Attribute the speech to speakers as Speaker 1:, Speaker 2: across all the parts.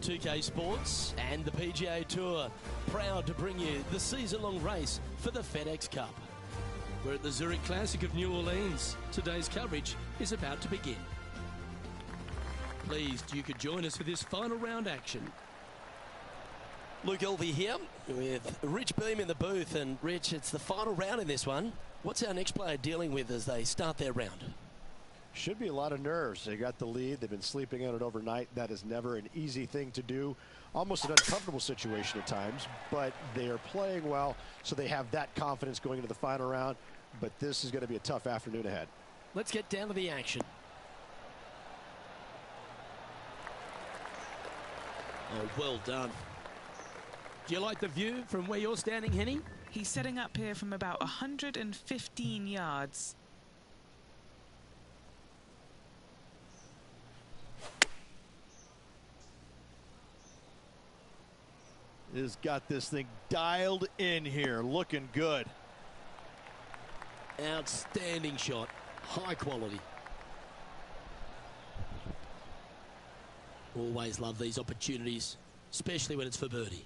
Speaker 1: 2K Sports and the PGA Tour, proud to bring you the season-long race for the FedEx Cup. We're at the Zurich Classic of New Orleans. Today's coverage is about to begin. Pleased you could join us for this final round action. Luke Elvey here with Rich Beam in the booth. And Rich, it's the final round in this one. What's our next player dealing with as they start their round?
Speaker 2: Should be a lot of nerves. They got the lead. They've been sleeping on it overnight. That is never an easy thing to do. Almost an uncomfortable situation at times, but they are playing well, so they have that confidence going into the final round. But this is going to be a tough afternoon ahead.
Speaker 1: Let's get down to the action. Oh, well done. Do you like the view from where you're standing, Henny?
Speaker 3: He's setting up here from about 115 yards.
Speaker 4: Has got this thing dialed in here, looking good.
Speaker 1: Outstanding shot, high quality. Always love these opportunities, especially when it's for birdie.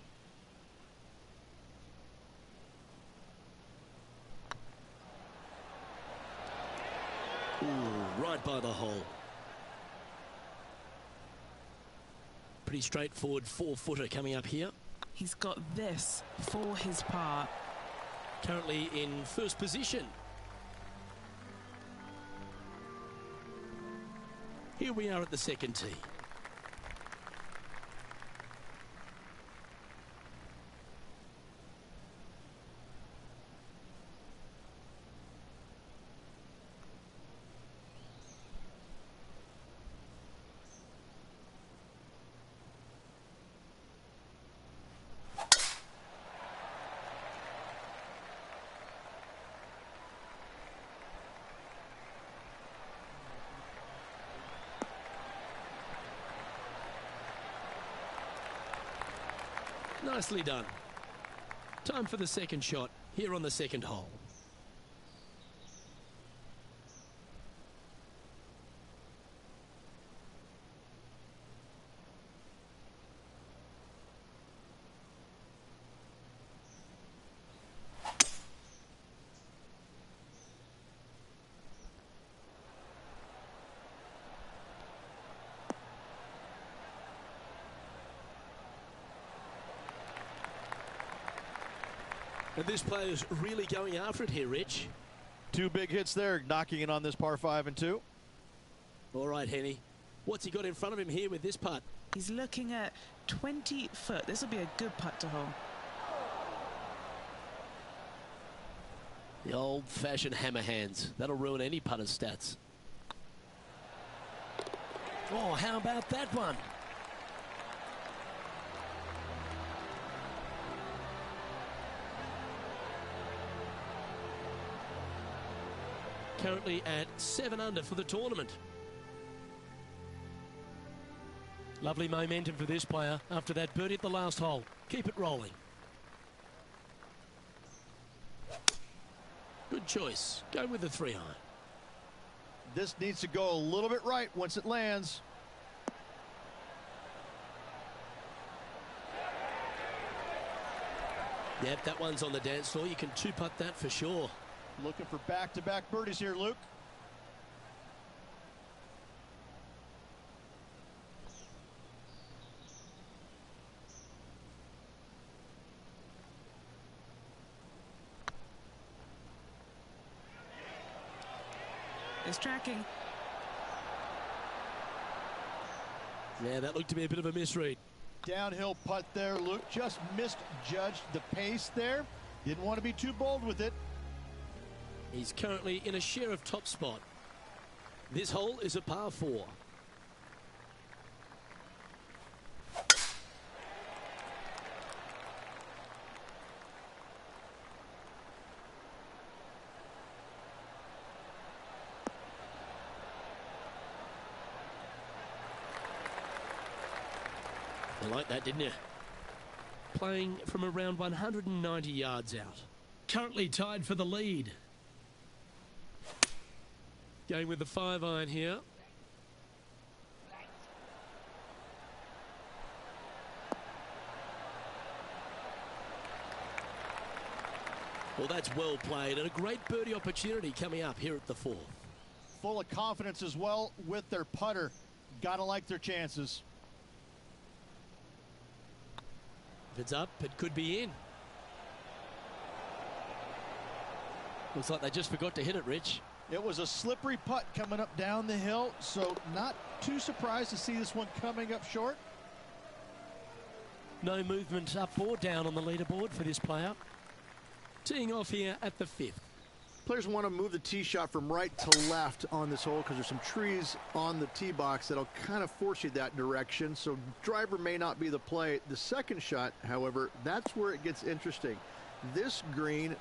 Speaker 1: Ooh, right by the hole. Pretty straightforward 4-footer coming up here.
Speaker 3: He's got this for his part.
Speaker 1: Currently in first position. Here we are at the second tee. Nicely done. Time for the second shot here on the second hole. And this player's really going after it here, Rich.
Speaker 4: Two big hits there, knocking in on this par 5 and 2.
Speaker 1: All right, Henny. What's he got in front of him here with this putt?
Speaker 3: He's looking at 20 foot. This will be a good putt to hole.
Speaker 1: The old-fashioned hammer hands. That'll ruin any putter's stats. Oh, how about that one? Currently at 7 under for the tournament. Lovely momentum for this player after that birdie at the last hole. Keep it rolling. Good choice. Go with the 3-iron.
Speaker 4: This needs to go a little bit right once it lands.
Speaker 1: Yep, that one's on the dance floor. You can two-putt that for sure.
Speaker 4: Looking for back-to-back birdies here, Luke.
Speaker 3: It's tracking.
Speaker 1: Yeah, that looked to be a bit of a misread.
Speaker 4: Downhill putt there, Luke. Just misjudged the pace there. Didn't want to be too bold with it.
Speaker 1: He's currently in a share of top spot. This hole is a par 4. You like that, didn't you? Playing from around 190 yards out. Currently tied for the lead. Going with the 5-iron here. Well, that's well played, and a great birdie opportunity coming up here at the 4th.
Speaker 4: Full of confidence as well with their putter. Gotta like their chances.
Speaker 1: If it's up, it could be in. Looks like they just forgot to hit it, Rich.
Speaker 4: It was a slippery putt coming up down the hill, so not too surprised to see this one coming up short.
Speaker 1: No movement up or down on the leaderboard for this player. Teeing off here at the 5th.
Speaker 5: Players want to move the tee shot from right to left on this hole because there's some trees on the tee box that'll kind of force you that direction, so driver may not be the play. The second shot, however, that's where it gets interesting. This green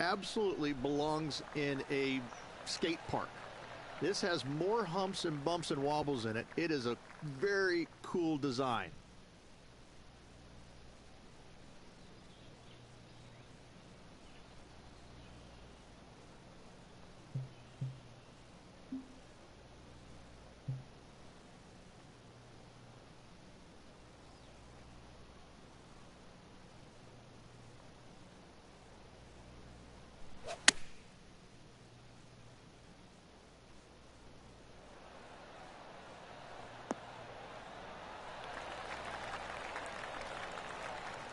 Speaker 5: absolutely belongs in a skate park. This has more humps and bumps and wobbles in it. It is a very cool design.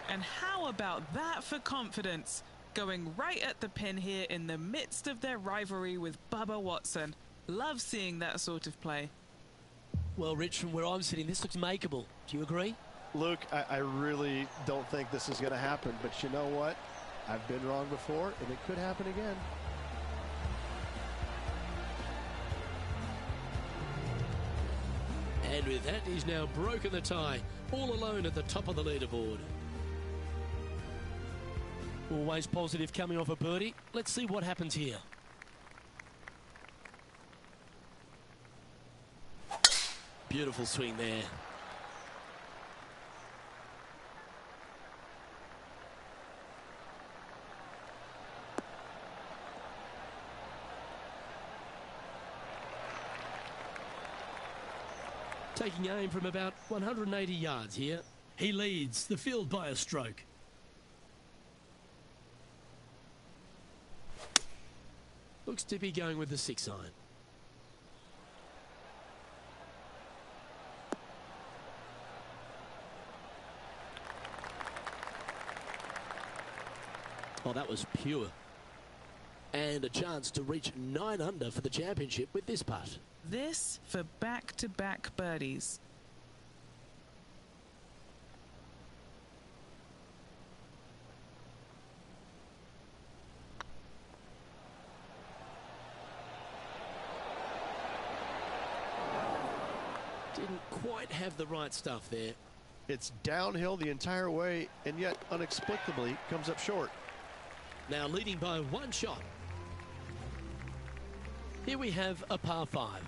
Speaker 3: And how about that for confidence? Going right at the pin here in the midst of their rivalry with Bubba Watson. Love seeing that sort of play.
Speaker 1: Well, Rich, from where I'm sitting, this looks makeable. Do you agree?
Speaker 2: Luke, I really don't think this is going to happen, but you know what? I've been wrong before, and it could happen again.
Speaker 1: And with that, he's now broken the tie, all alone at the top of the leaderboard. Always positive coming off a birdie. Let's see what happens here. Beautiful swing there. Taking aim from about 180 yards here. He leads the field by a stroke. Looks to be going with the 6-iron. Oh, that was pure. And a chance to reach 9 under for the championship with this putt.
Speaker 3: This for back-to-back birdies.
Speaker 1: Didn't quite have the right stuff there.
Speaker 2: It's downhill the entire way, and yet inexplicably comes up short.
Speaker 1: Now leading by 1 shot. Here we have a par 5.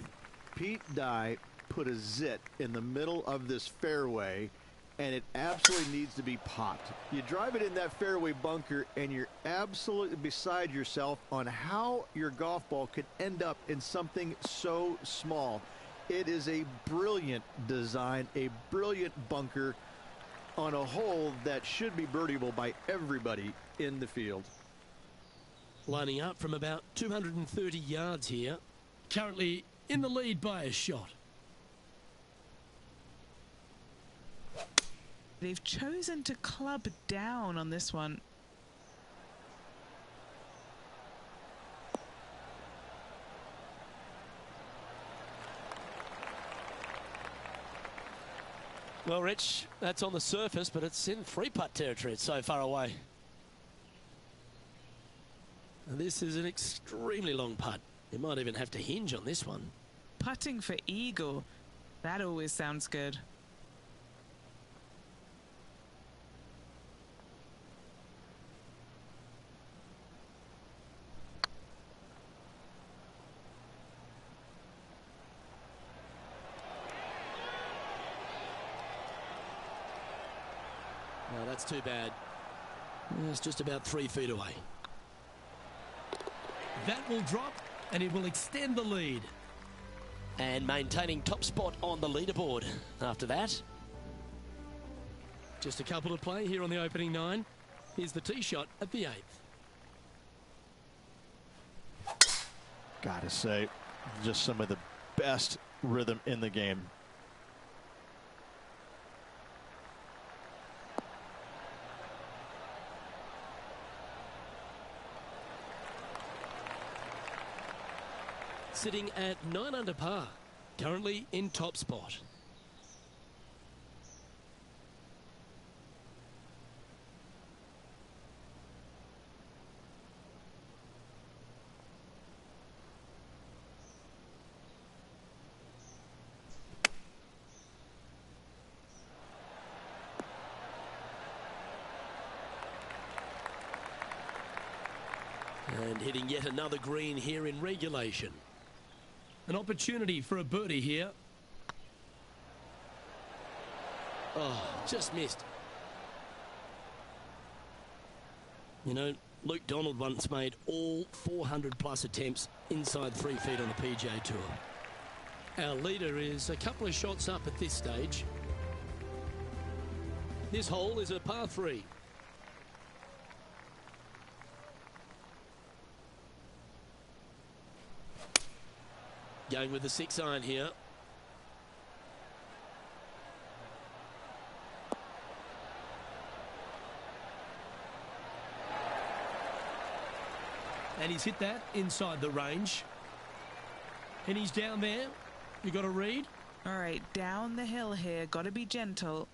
Speaker 5: Pete Dye put a zit in the middle of this fairway, and it absolutely needs to be popped. You drive it in that fairway bunker, and you're absolutely beside yourself on how your golf ball could end up in something so small. It is a brilliant design, a brilliant bunker on a hole that should be birdieable by everybody in the field.
Speaker 1: Lining up from about 230 yards here. Currently in the lead by a shot.
Speaker 3: They've chosen to club down on this one.
Speaker 1: Well, Rich, that's on the surface, but it's in 3-putt territory. It's so far away. And this is an extremely long putt. You might even have to hinge on this one.
Speaker 3: Putting for eagle. That always sounds good.
Speaker 1: No, that's too bad. It's just about 3 feet away. That will drop, and it will extend the lead. And maintaining top spot on the leaderboard after that. Just a couple to play here on the opening 9. Here's the tee shot at the 8th.
Speaker 4: Gotta say, just some of the best rhythm in the game.
Speaker 1: Sitting at 9 under par, currently in top spot. And hitting yet another green here in regulation. An opportunity for a birdie here. Oh, just missed. You know, Luke Donald once made all 400-plus attempts inside 3 feet on the PGA Tour. Our leader is a couple of shots up at this stage. This hole is a par 3. Going with the 6-iron here. And he's hit that inside the range. And he's down there. You got to read.
Speaker 3: All right, down the hill here. Got to be gentle.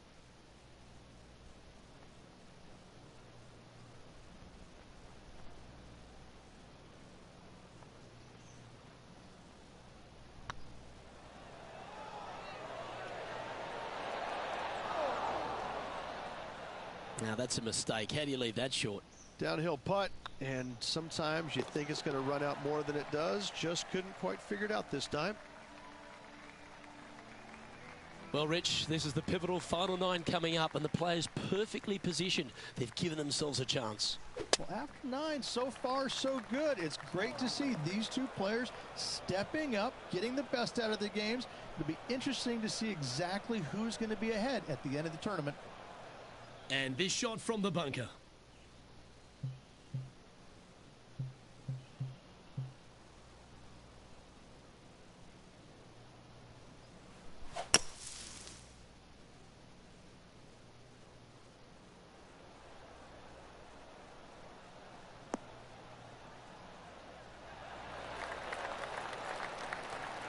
Speaker 1: Now that's a mistake. How do you leave that short?
Speaker 2: Downhill putt, and sometimes you think it's going to run out more than it does. Just couldn't quite figure it out this time.
Speaker 1: Well, Rich, this is the pivotal final 9 coming up, and the players perfectly positioned. They've given themselves a chance.
Speaker 4: Well, after 9, so far so good. It's great to see these two players stepping up, getting the best out of their games. It'll be interesting to see exactly who's going to be ahead at the end of the tournament.
Speaker 1: And this shot from the bunker.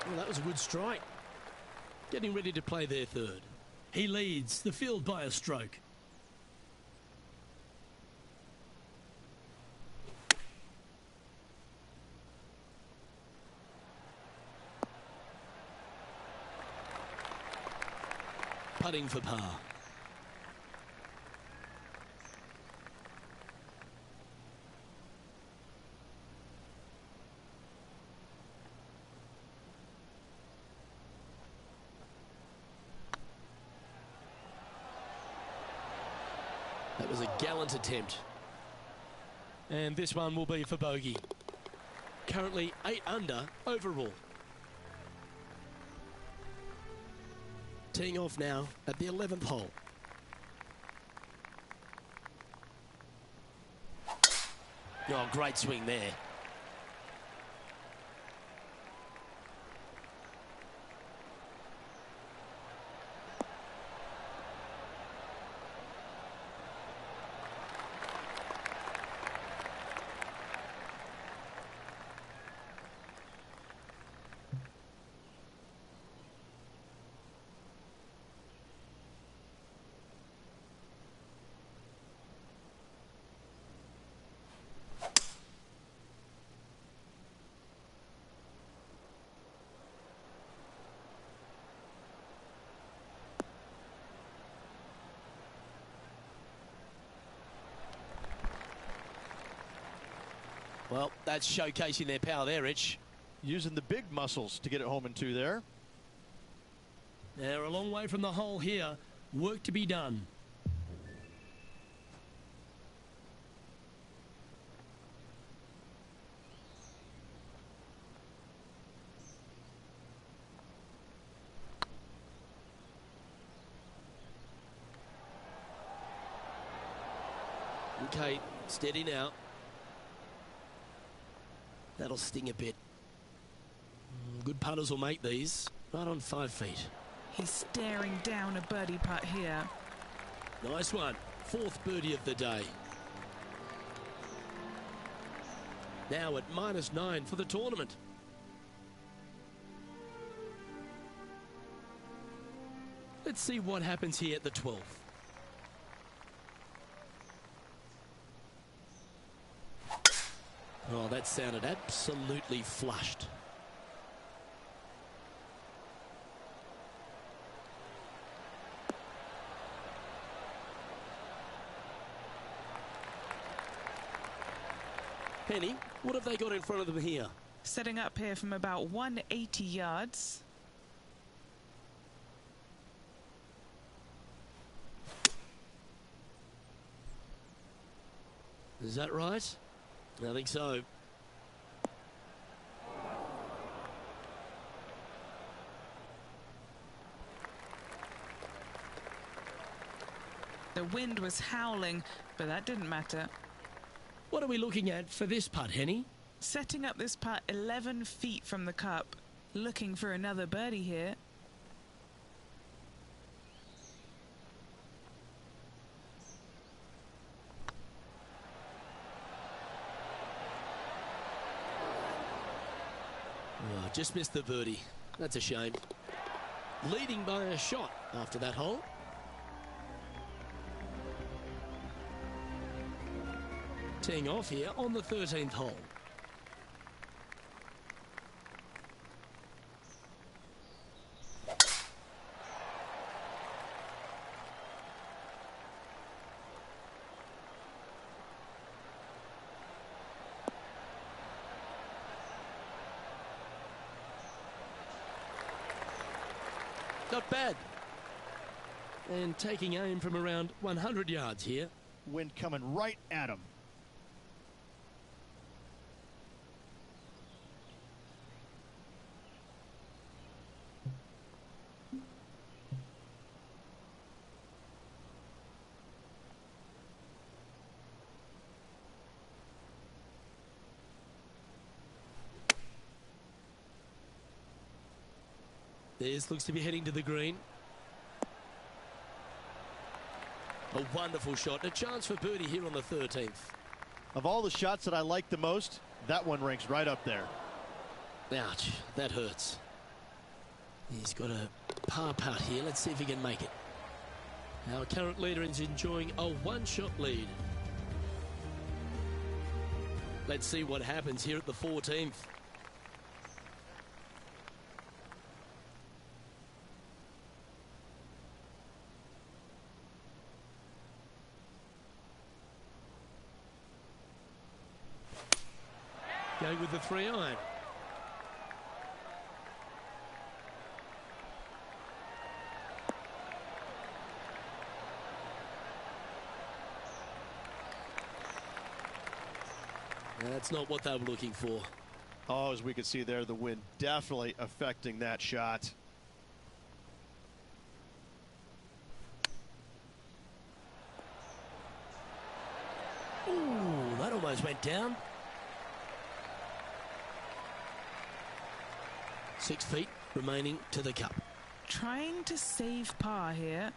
Speaker 1: Well, that was a good strike. Getting ready to play their third. He leads the field by a stroke. Putting for par. That was a gallant attempt. And this one will be for bogey. Currently 8 under overall. Teeing off now at the 11th hole. Oh, great swing there. Well, that's showcasing their power there, Rich.
Speaker 4: Using the big muscles to get it home in 2 there.
Speaker 1: They're a long way from the hole here. Work to be done. Okay, steady now. That'll sting a bit. Good putters will make these right on 5 feet.
Speaker 3: He's staring down a birdie putt here.
Speaker 1: Nice one. 4th birdie of the day. Now at -9 for the tournament. Let's see what happens here at the 12th. Oh, that sounded absolutely flushed. Penny, what have they got in front of them here?
Speaker 3: Setting up here from about 180 yards.
Speaker 1: Is that right? I think so.
Speaker 3: The wind was howling, but that didn't matter.
Speaker 1: What are we looking at for this putt, Henny?
Speaker 3: Setting up this putt 11 feet from the cup. Looking for another birdie here.
Speaker 1: Oh, just missed the birdie. That's a shame. Leading by a shot after that hole. Teeing off here on the 13th hole. Not bad. And taking aim from around 100 yards here.
Speaker 4: Wind coming right at him.
Speaker 1: This looks to be heading to the green. A wonderful shot. A chance for birdie here on the 13th.
Speaker 5: Of all the shots that I like the most, that one ranks right up there.
Speaker 1: Ouch, that hurts. He's got a par putt here. Let's see if he can make it. Our current leader is enjoying a one-shot lead. Let's see what happens here at the 14th. Going with the 3-iron. That's not what they were looking for.
Speaker 5: Oh, as we can see there, the wind definitely affecting that shot.
Speaker 1: Ooh, that almost went down. 6 feet remaining to the cup.
Speaker 3: Trying to save par here.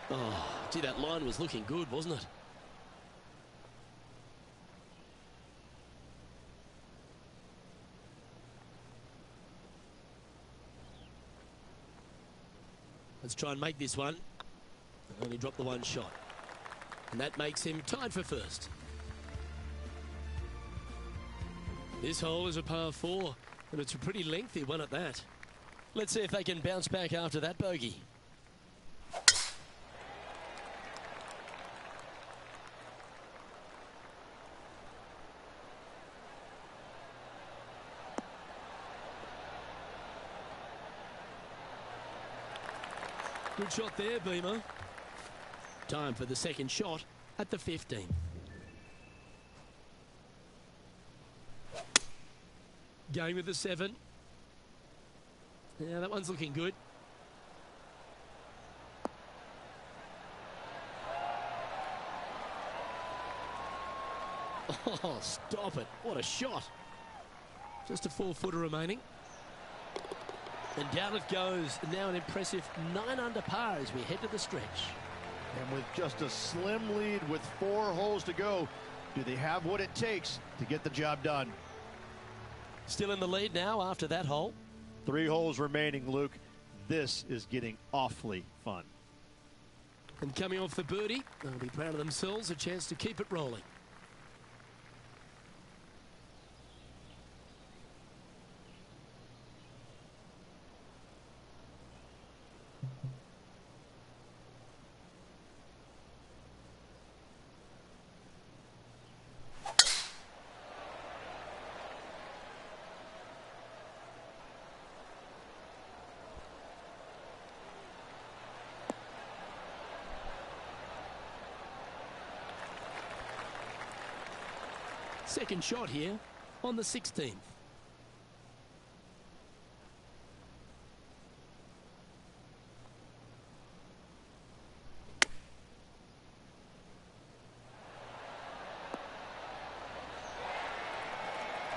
Speaker 1: Oh, gee, that line was looking good, wasn't it? Let's try and make this one. Only dropped the one shot. And that makes him tied for first. This hole is a par 4, and it's a pretty lengthy one at that. Let's see if they can bounce back after that bogey. Good shot there, Beamer. Time for the second shot at the 15th. Going with the 7. Yeah, that one's looking good. Oh, stop it. What a shot. Just a 4-footer remaining. And down it goes. Now an impressive 9 under par as we head to the stretch.
Speaker 2: And with just a slim lead with 4 holes to go, do they have what it takes to get the job done?
Speaker 1: Still in the lead now after that hole.
Speaker 2: 3 holes remaining, Luke. This is getting awfully fun.
Speaker 1: And coming off the birdie, they'll be proud of themselves, a chance to keep it rolling. Second shot here on the 16th.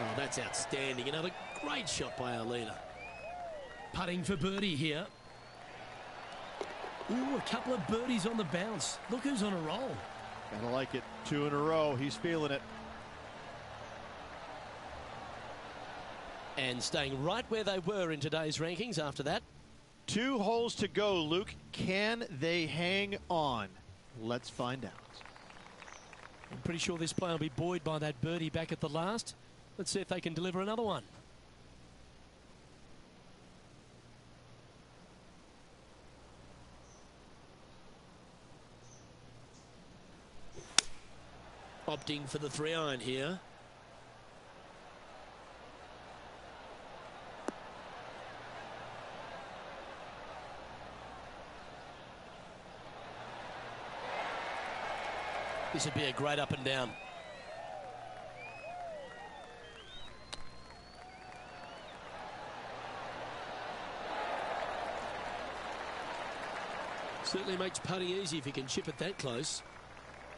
Speaker 1: Oh, that's outstanding. Another great shot by our leader. Putting for birdie here. Ooh, a couple of birdies on the bounce. Look who's on a roll.
Speaker 2: Kinda like it. 2 in a row. He's feeling it.
Speaker 1: And staying right where they were in today's rankings after that.
Speaker 2: 2 holes to go, Luke. Can they hang on? Let's find out.
Speaker 1: I'm pretty sure this player will be buoyed by that birdie back at the last. Let's see if they can deliver another one. Opting for the 3-iron here. This would be a great up and down. Certainly makes putting easy if you can chip it that close.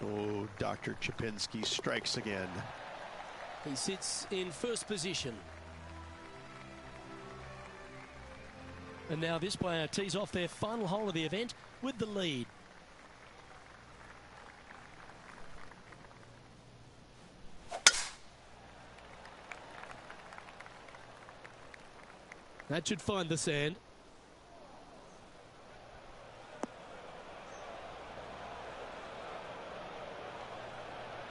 Speaker 2: Oh, Dr. Chipinski strikes again.
Speaker 1: He sits in first position. And now this player tees off their final hole of the event with the lead. That should find the sand.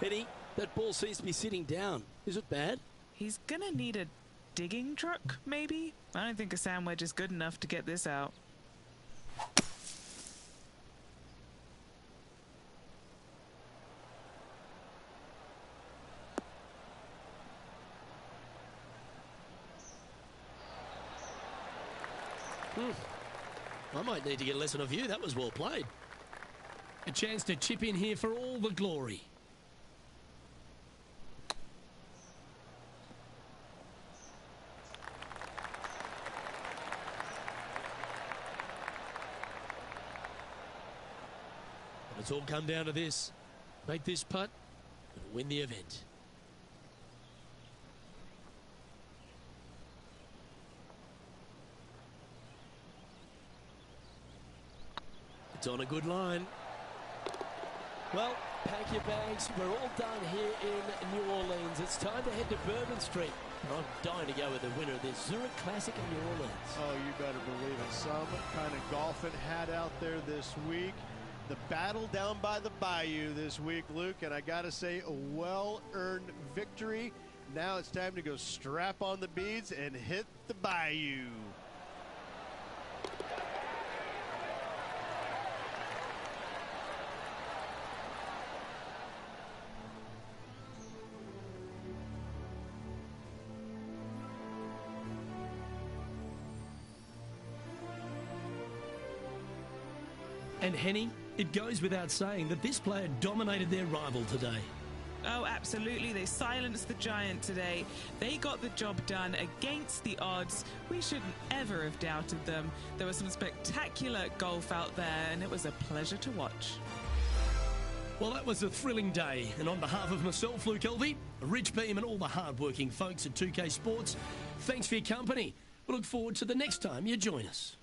Speaker 1: Eddie, that ball seems to be sitting down. Is it bad?
Speaker 3: He's gonna need a digging truck, maybe? I don't think a sand wedge is good enough to get this out.
Speaker 1: I might need to get a lesson of you. That was well played. A chance to chip in here for all the glory. And it's all come down to this. Make this putt and win the event. It's on a good line. Well, pack your bags. We're all done here in New Orleans. It's time to head to Bourbon Street. I'm dying to go with the winner of this Zurich Classic in New Orleans.
Speaker 2: Oh, you better believe it. Some kind of golfing hat out there this week. The battle down by the bayou this week, Luke, and I got to say, a well-earned victory. Now it's time to go strap on the beads and hit the bayou.
Speaker 1: And Henny, it goes without saying that this player dominated their rival today.
Speaker 3: Oh, absolutely. They silenced the giant today. They got the job done against the odds. We shouldn't ever have doubted them. There was some spectacular golf out there, and it was a pleasure to watch.
Speaker 1: Well, that was a thrilling day. And on behalf of myself, Luke Elvey, Rich Beam, and all the hard-working folks at 2K Sports, thanks for your company. We'll look forward to the next time you join us.